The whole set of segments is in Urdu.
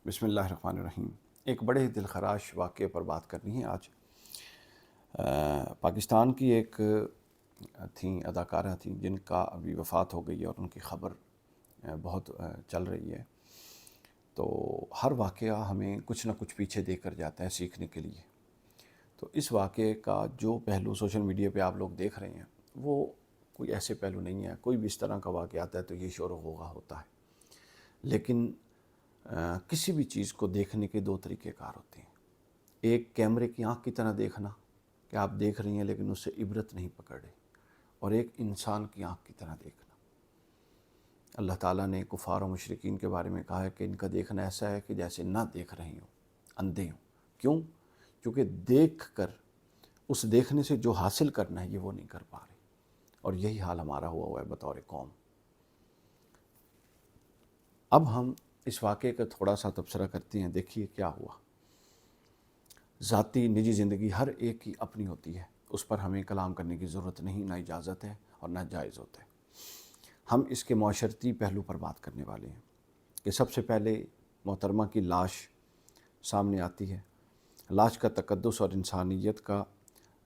بسم اللہ الرحمن الرحیم۔ ایک بڑے دلخراش واقعے پر بات کرنی ہے آج۔ پاکستان کی ایک تھیں اداکارہ تھیں جن کا ابھی وفات ہو گئی ہے اور ان کی خبر بہت چل رہی ہے۔ تو ہر واقعہ ہمیں کچھ نہ کچھ پیچھے دے کر جاتا ہے سیکھنے کے لیے۔ تو اس واقعے کا جو پہلو سوشل میڈیا پہ آپ لوگ دیکھ رہے ہیں وہ کوئی ایسے پہلو نہیں ہے۔ کوئی بھی اس طرح کا واقعہ آتا ہے تو یہ شور و غوغا ہوتا ہے، لیکن کسی بھی چیز کو دیکھنے کے دو طریقہ کار ہوتے ہیں۔ ایک کیمرے کی آنکھ کی طرح دیکھنا کہ آپ دیکھ رہی ہیں لیکن اس سے عبرت نہیں پکڑ رہے، اور ایک انسان کی آنکھ کی طرح دیکھنا۔ اللہ تعالیٰ نے کفار و مشرکین کے بارے میں کہا ہے کہ ان کا دیکھنا ایسا ہے کہ جیسے نہ دیکھ رہے ہوں، اندھے ہوں۔ کیوں؟ کیونکہ دیکھ کر اس دیکھنے سے جو حاصل کرنا ہے یہ وہ نہیں کر پا رہے، اور یہی حال ہمارا ہوا ہے بطور قوم۔ اب ہم اس واقعے کا تھوڑا سا تبصرہ کرتے ہیں۔ دیکھیے کیا ہوا۔ ذاتی نجی زندگی ہر ایک کی اپنی ہوتی ہے، اس پر ہمیں کلام کرنے کی ضرورت نہیں، نہ اجازت ہے اور نہ جائز ہوتا ہے۔ ہم اس کے معاشرتی پہلو پر بات کرنے والے ہیں کہ سب سے پہلے محترمہ کی لاش سامنے آتی ہے۔ لاش کا تقدس اور انسانیت کا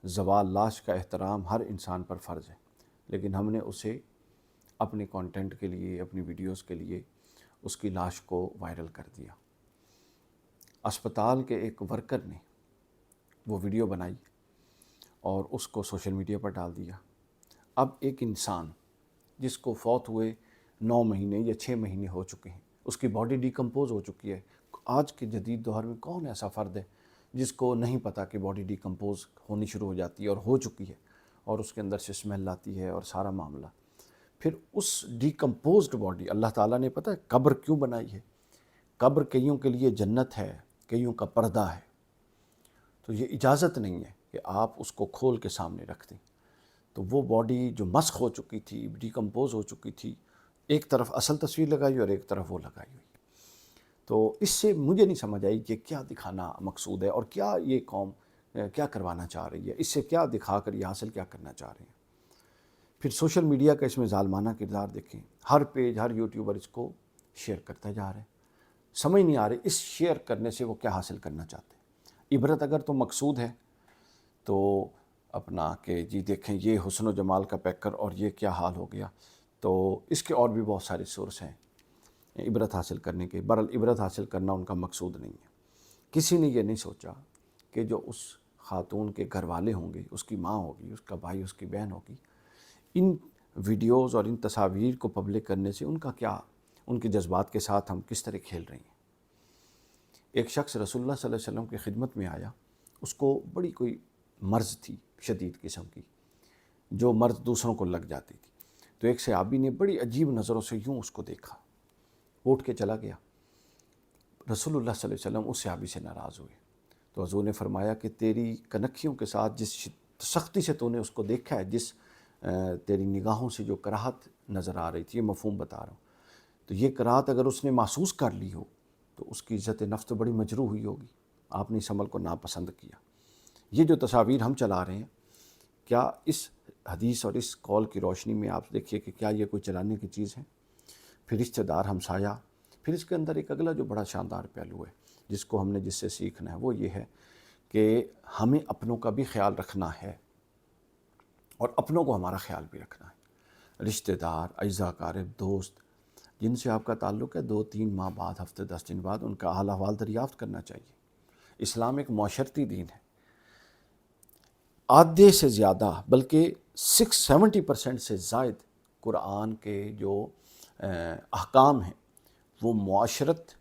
زوال، لاش کا احترام ہر انسان پر فرض ہے، لیکن ہم نے اسے اپنے کانٹینٹ کے لیے، اپنی ویڈیوز کے لیے اس کی لاش کو وائرل کر دیا۔ اسپتال کے ایک ورکر نے وہ ویڈیو بنائی اور اس کو سوشل میڈیا پر ڈال دیا۔ اب ایک انسان جس کو فوت ہوئے 9 مہینے یا 6 مہینے ہو چکے ہیں، اس کی باڈی ڈیکمپوز ہو چکی ہے۔ آج کے جدید دور میں کون ایسا فرد ہے جس کو نہیں پتہ کہ باڈی ڈیکمپوز ہونی شروع ہو جاتی ہے اور ہو چکی ہے، اور اس کے اندر سے اسمیل آتی ہے اور سارا معاملہ۔ پھر اس ڈیکمپوزڈ باڈی، اللہ تعالیٰ نے پتہ ہے قبر کیوں بنائی ہے؟ قبر کئیوں کے لیے جنت ہے، کئیوں کا پردہ ہے۔ تو یہ اجازت نہیں ہے کہ آپ اس کو کھول کے سامنے رکھ دیں۔ تو وہ باڈی جو مسخ ہو چکی تھی، ڈیکمپوز ہو چکی تھی، ایک طرف اصل تصویر لگائی اور ایک طرف وہ لگائی ہوئی۔ تو اس سے مجھے نہیں سمجھ آئی کہ کیا دکھانا مقصود ہے، اور کیا یہ قوم کیا کروانا چاہ رہی ہے، اس سے کیا دکھا کر یہ حاصل کیا کرنا چاہ رہے ہیں۔ پھر سوشل میڈیا کا اس میں ظالمانہ کردار دیکھیں۔ ہر پیج، ہر یوٹیوبر اس کو شیئر کرتا جا رہا ہے۔ سمجھ نہیں آ رہی اس شیئر کرنے سے وہ کیا حاصل کرنا چاہتے ہیں۔ عبرت اگر تو مقصود ہے تو اپنا کہ جی دیکھیں یہ حسن و جمال کا پیکر اور یہ کیا حال ہو گیا، تو اس کے اور بھی بہت سارے سورس ہیں عبرت حاصل کرنے کے۔ بہرحال عبرت حاصل کرنا ان کا مقصود نہیں ہے۔ کسی نے یہ نہیں سوچا کہ جو اس خاتون کے گھر والے ہوں گے، اس کی ماں ہوگی، اس کا بھائی، اس کی بہن ہوگی، ان ویڈیوز اور ان تصاویر کو پبلک کرنے سے ان کا کیا، ان کے جذبات کے ساتھ ہم کس طرح کھیل رہے ہیں۔ ایک شخص رسول اللہ صلی اللہ علیہ وسلم کی خدمت میں آیا، اس کو بڑی کوئی مرض تھی شدید قسم کی، جو مرض دوسروں کو لگ جاتی تھی۔ تو ایک صحابی نے بڑی عجیب نظروں سے یوں اس کو دیکھا، اٹھ کے چلا گیا۔ رسول اللہ صلی اللہ علیہ وسلم اس صحابی سے ناراض ہوئے، تو حضور نے فرمایا کہ تیری کنکھیوں کے ساتھ جس سختی سے تو نے اس کو دیکھا ہے، جس تیری نگاہوں سے جو کراہت نظر آ رہی تھی، یہ مفہوم بتا رہا ہوں، تو یہ کراہت اگر اس نے محسوس کر لی ہو تو اس کی عزت نفس تو بڑی مجروح ہوئی ہوگی۔ آپ نے اس عمل کو ناپسند کیا۔ یہ جو تصاویر ہم چلا رہے ہیں، کیا اس حدیث اور اس قول کی روشنی میں آپ دیکھیے کہ کیا یہ کوئی چلانے کی چیز ہے؟ پھر رشتہ دار، ہمسایہ۔ پھر اس کے اندر ایک اگلا جو بڑا شاندار پہلو ہے جس کو ہم نے جس سے سیکھنا ہے، وہ یہ ہے کہ ہمیں اپنوں کا بھی خیال رکھنا ہے اور اپنوں کو ہمارا خیال بھی رکھنا ہے۔ رشتہ دار، اعزا اقارب، دوست جن سے آپ کا تعلق ہے، 2-3 ماہ بعد، ہفتے 10 دن بعد ان کا حال احوال دریافت کرنا چاہیے۔ اسلام ایک معاشرتی دین ہے۔ آدھے سے زیادہ بلکہ 70% سے زائد قرآن کے جو احکام ہیں وہ معاشرت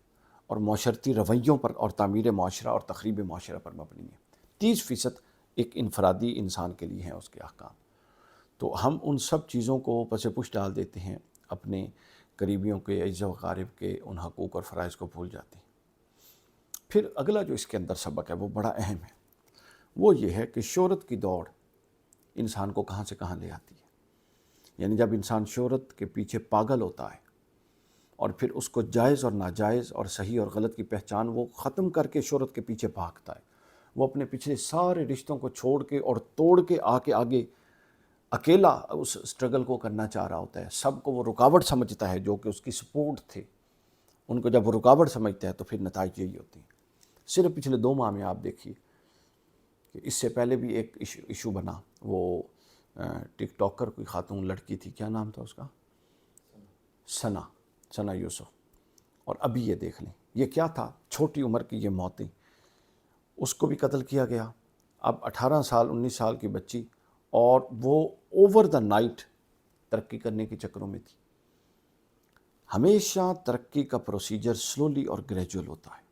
اور معاشرتی رویوں پر اور تعمیر معاشرہ اور تخریب معاشرہ پر مبنی ہے۔ 30% ایک انفرادی انسان کے لیے ہیں اس کے احکام۔ تو ہم ان سب چیزوں کو پس پش ڈال دیتے ہیں، اپنے قریبیوں کے، اعزا و اقارب کے ان حقوق اور فرائض کو بھول جاتے ہیں۔ پھر اگلا جو اس کے اندر سبق ہے وہ بڑا اہم ہے، وہ یہ ہے کہ شہرت کی دوڑ انسان کو کہاں سے کہاں لے آتی ہے۔ یعنی جب انسان شہرت کے پیچھے پاگل ہوتا ہے اور پھر اس کو جائز اور ناجائز اور صحیح اور غلط کی پہچان وہ ختم کر کے شہرت کے پیچھے بھاگتا ہے، وہ اپنے پچھلے سارے رشتوں کو چھوڑ کے اور توڑ کے آگے اکیلا اس اسٹرگل کو کرنا چاہ رہا ہوتا ہے۔ سب کو وہ رکاوٹ سمجھتا ہے جو کہ اس کی سپورٹ تھے، ان کو جب وہ رکاوٹ سمجھتا ہے تو پھر نتائج یہی ہوتی ہیں۔ صرف پچھلے 2 ماہ میں آپ دیکھیے کہ اس سے پہلے بھی ایک ایشو بنا، وہ ٹک ٹاکر کوئی خاتون لڑکی تھی، کیا نام تھا اس کا؟ ثنا یوسف۔ اور ابھی یہ دیکھ لیں، یہ کیا تھا، چھوٹی عمر کی یہ موتیں، اس کو بھی قتل کیا گیا۔ اب 18 سال 19 سال کی بچی، اور وہ اوور دا نائٹ ترقی کرنے کے چکروں میں تھی۔ ہمیشہ ترقی کا پروسیجر سلولی اور گریجول ہوتا ہے،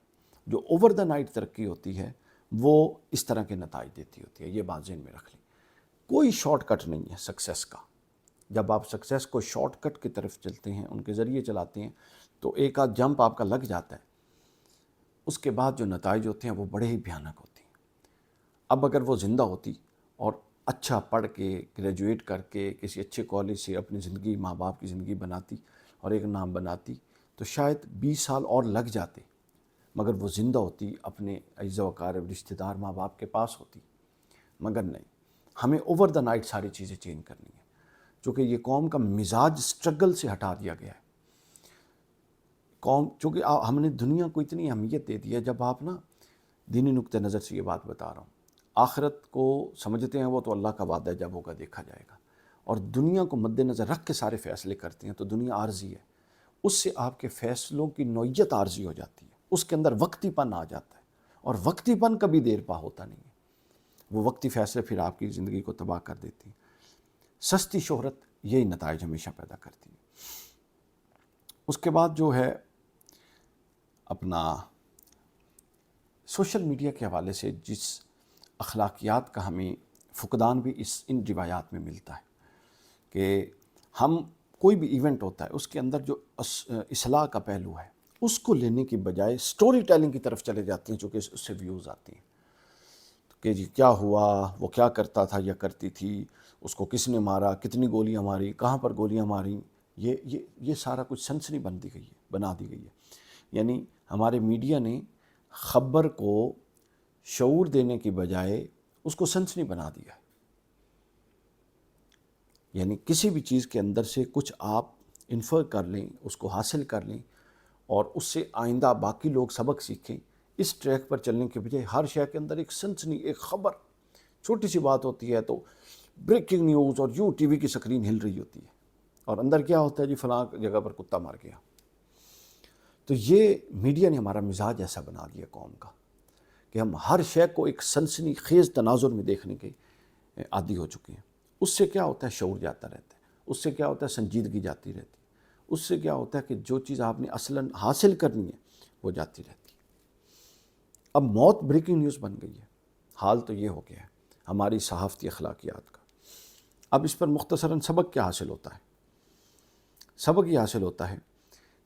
جو اوور دا نائٹ ترقی ہوتی ہے وہ اس طرح کے نتائج دیتی ہوتی ہے۔ یہ بات ذہن میں رکھ لیں، کوئی شارٹ کٹ نہیں ہے سکسیس کا۔ جب آپ سکسیس کو شارٹ کٹ کی طرف چلتے ہیں، ان کے ذریعے چلاتے ہیں، تو ایک آدھ جمپ آپ کا لگ جاتا ہے، اس کے بعد جو نتائج ہوتے ہیں وہ بڑے ہی بھیانک ہوتے ہیں۔ اب اگر وہ زندہ ہوتی اور اچھا پڑھ کے گریجویٹ کر کے کسی اچھے کالج سے اپنی زندگی، ماں باپ کی زندگی بناتی اور ایک نام بناتی، تو شاید 20 سال اور لگ جاتے، مگر وہ زندہ ہوتی، اپنے اعزا و اقارب رشتہ دار ماں باپ کے پاس ہوتی۔ مگر نہیں، ہمیں اوور دا نائٹ ساری چیزیں چینج کرنی ہیں، چونکہ یہ قوم کا مزاج سٹرگل سے ہٹا دیا گیا ہے۔ چونکہ ہم نے دنیا کو اتنی اہمیت دے دی ہے، جب آپ نا دینی نقطہ نظر سے یہ بات بتا رہا ہوں، آخرت کو سمجھتے ہیں وہ تو اللہ کا وعدہ ہے، جب ہوگا دیکھا جائے گا، اور دنیا کو مد نظر رکھ کے سارے فیصلے کرتے ہیں، تو دنیا عارضی ہے، اس سے آپ کے فیصلوں کی نوعیت عارضی ہو جاتی ہے، اس کے اندر وقتی پن آ جاتا ہے، اور وقتی پن کبھی دیر پا ہوتا نہیں ہے، وہ وقتی فیصلے پھر آپ کی زندگی کو تباہ کر دیتی ہیں۔ سستی شہرت یہی نتائج ہمیشہ پیدا کرتی ہے۔ اس کے بعد جو ہے اپنا سوشل میڈیا کے حوالے سے جس اخلاقیات کا ہمیں فقدان بھی ان روایات میں ملتا ہے، کہ ہم کوئی بھی ایونٹ ہوتا ہے اس کے اندر جو اصلاح کا پہلو ہے اس کو لینے کی بجائے سٹوری ٹیلنگ کی طرف چلے جاتے ہیں، چونکہ اس سے ویوز آتی ہیں کہ جی کیا ہوا، وہ کیا کرتا تھا یا کرتی تھی، اس کو کس نے مارا، کتنی گولیاں ماری، کہاں پر گولیاں ماری، یہ سارا کچھ سنسنی بنا دی گئی ہے۔ یعنی ہمارے میڈیا نے خبر کو شعور دینے کی بجائے اس کو سنسنی بنا دیا ہے۔ یعنی کسی بھی چیز کے اندر سے کچھ آپ انفر کر لیں، اس کو حاصل کر لیں، اور اس سے آئندہ باقی لوگ سبق سیکھیں، اس ٹریک پر چلنے کے بجائے ہر شے کے اندر ایک سنسنی، ایک خبر، چھوٹی سی بات ہوتی ہے تو بریکنگ نیوز، اور یوں ٹی وی کی سکرین ہل رہی ہوتی ہے، اور اندر کیا ہوتا ہے، جی فلاں جگہ پر کتا مار گیا۔ تو یہ میڈیا نے ہمارا مزاج ایسا بنا دیا قوم کا کہ ہم ہر شے کو ایک سنسنی خیز تناظر میں دیکھنے کے عادی ہو چکے ہیں۔ اس سے کیا ہوتا ہے، شعور جاتا رہتا ہے، اس سے کیا ہوتا ہے، سنجیدگی جاتی رہتی ہے، اس سے کیا ہوتا ہے کہ جو چیز آپ نے اصلاً حاصل کرنی ہے وہ جاتی رہتی ہے۔ اب موت بریکنگ نیوز بن گئی ہے، حال تو یہ ہو گیا ہے ہماری صحافتی اخلاقیات کا۔ اب اس پر مختصراً سبق کیا حاصل ہوتا ہے؟ سبق یہ حاصل ہوتا ہے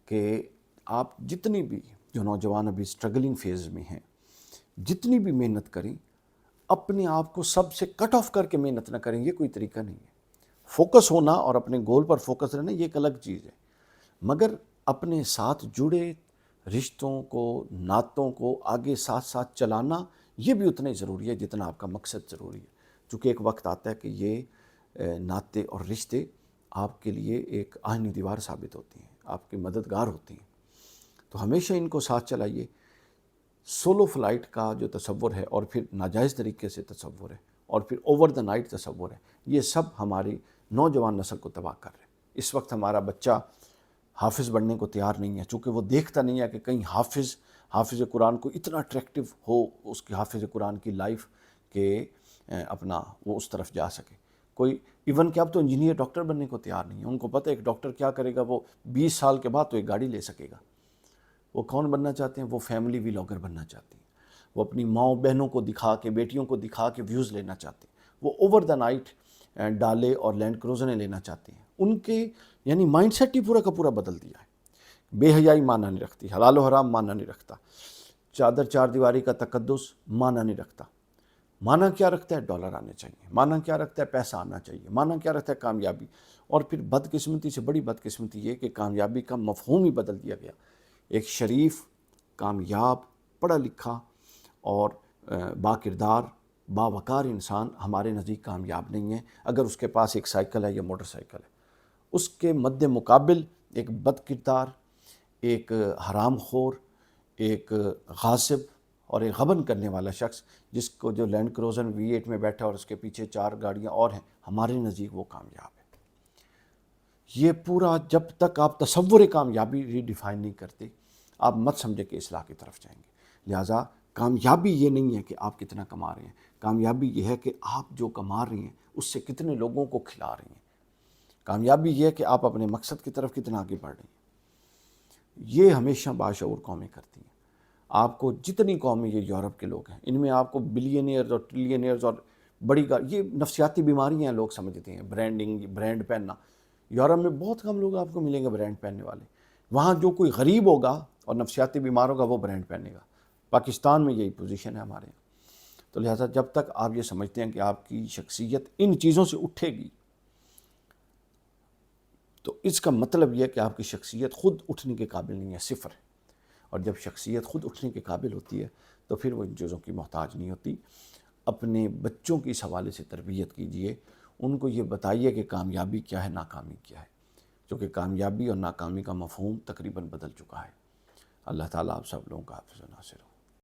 کہ آپ جتنی بھی جو نوجوان ابھی اسٹرگلنگ فیز میں ہیں، جتنی بھی محنت کریں، اپنے آپ کو سب سے کٹ آف کر کے محنت نہ کریں، یہ کوئی طریقہ نہیں ہے۔ فوکس ہونا اور اپنے گول پر فوکس رہنا یہ ایک الگ چیز ہے، مگر اپنے ساتھ جڑے رشتوں کو، نعتوں کو آگے ساتھ ساتھ چلانا یہ بھی اتنا ہی ضروری ہے جتنا آپ کا مقصد ضروری ہے، چونکہ ایک وقت آتا ہے کہ یہ نعتیں اور رشتے آپ کے لیے ایک آہنی دیوار ثابت ہوتی ہیں، آپ کی مددگار ہوتی ہیں، تو ہمیشہ ان کو ساتھ چلائیے۔ سولو فلائٹ کا جو تصور ہے، اور پھر ناجائز طریقے سے تصور ہے، اور پھر اوور دا نائٹ تصور ہے، یہ سب ہماری نوجوان نسل کو تباہ کر رہے ہیں۔ اس وقت ہمارا بچہ حافظ بننے کو تیار نہیں ہے، چونکہ وہ دیکھتا نہیں ہے کہ کہیں حافظ قرآن کو اتنا اٹریکٹیو ہو اس کی حافظ قرآن کی لائف کہ اپنا وہ اس طرف جا سکے۔ کوئی ایون کہ اب تو انجینئر ڈاکٹر بننے کو تیار نہیں ہے، ان کو پتہ ہے ایک ڈاکٹر کیا کرے گا، وہ 20 سال کے بعد تو ایک گاڑی لے سکے گا۔ وہ کون بننا چاہتے ہیں؟ وہ فیملی ولاگر بننا چاہتے ہیں، وہ اپنی ماؤں بہنوں کو دکھا کے، بیٹیوں کو دکھا کے ویوز لینا چاہتے ہیں، وہ اوور دا نائٹ ڈالے اور لینڈ کروزریں لینا چاہتے ہیں۔ ان کے یعنی مائنڈ سیٹ ہی پورا کا پورا بدل دیا ہے۔ بے حیائی معنی نہیں رکھتی، حلال و حرام معنی نہیں رکھتا، چادر چار دیواری کا تقدس معنی نہیں رکھتا۔ معنی کیا رکھتا ہے؟ ڈالر آنے چاہیے، معنی کیا رکھتا ہے؟ پیسہ آنا چاہیے، معنی کیا رکھتا ہے؟ کامیابی۔ اور پھر بدقسمتی سے بڑی بدقسمتی یہ کہ کامیابی کا مفہوم ہی بدل دیا گیا۔ ایک شریف، کامیاب، پڑھا لکھا اور با کردار، باوقار انسان ہمارے نزدیک کامیاب نہیں ہے اگر اس کے پاس ایک سائیکل ہے یا موٹر سائیکل ہے۔ اس کے مد مقابل ایک بد کردار، ایک حرام خور، ایک غاصب اور ایک غبن کرنے والا شخص، جس کو جو لینڈ کروزر V8 میں بیٹھا اور اس کے پیچھے 4 گاڑیاں اور ہیں، ہمارے نزدیک وہ کامیاب ہے۔ یہ پورا جب تک آپ تصور کامیابی ریڈیفائن نہیں کرتے، آپ مت سمجھے کہ اصلاح کی طرف جائیں گے۔ لہٰذا کامیابی یہ نہیں ہے کہ آپ کتنا کما رہے ہیں، کامیابی یہ ہے کہ آپ جو کما رہے ہیں اس سے کتنے لوگوں کو کھلا رہے ہیں۔ کامیابی یہ ہے کہ آپ اپنے مقصد کی طرف کتنا آگے بڑھ رہے ہیں۔ یہ ہمیشہ باشعور قومیں کرتی ہیں۔ آپ کو جتنی قومیں، یہ یورپ کے لوگ ہیں، ان میں آپ کو بلینئرز اور ٹریلینئرز اور یہ نفسیاتی بیماریاں لوگ سمجھتے ہیں، برانڈنگ، برانڈ پہننا۔ یورپ میں بہت کم لوگ آپ کو ملیں گے برانڈ پہننے والے۔ وہاں جو کوئی غریب ہوگا اور نفسیاتی بیمار ہوگا وہ برانڈ پہنے گا۔ پاکستان میں یہی پوزیشن ہے ہمارے یہاں۔ تو لہٰذا جب تک آپ یہ سمجھتے ہیں کہ آپ کی شخصیت ان چیزوں سے اٹھے گی، تو اس کا مطلب یہ ہے کہ آپ کی شخصیت خود اٹھنے کے قابل نہیں ہے، صفر ہے۔ اور جب شخصیت خود اٹھنے کے قابل ہوتی ہے تو پھر وہ ان چیزوں کی محتاج نہیں ہوتی۔ اپنے بچوں کی اس حوالے سے تربیت کیجئے، ان کو یہ بتائیے کہ کامیابی کیا ہے، ناکامی کیا ہے، کیونکہ کامیابی اور ناکامی کا مفہوم تقریباً بدل چکا ہے۔ اللہ تعالیٰ آپ سب لوگوں کا حافظ و ناصر ہو۔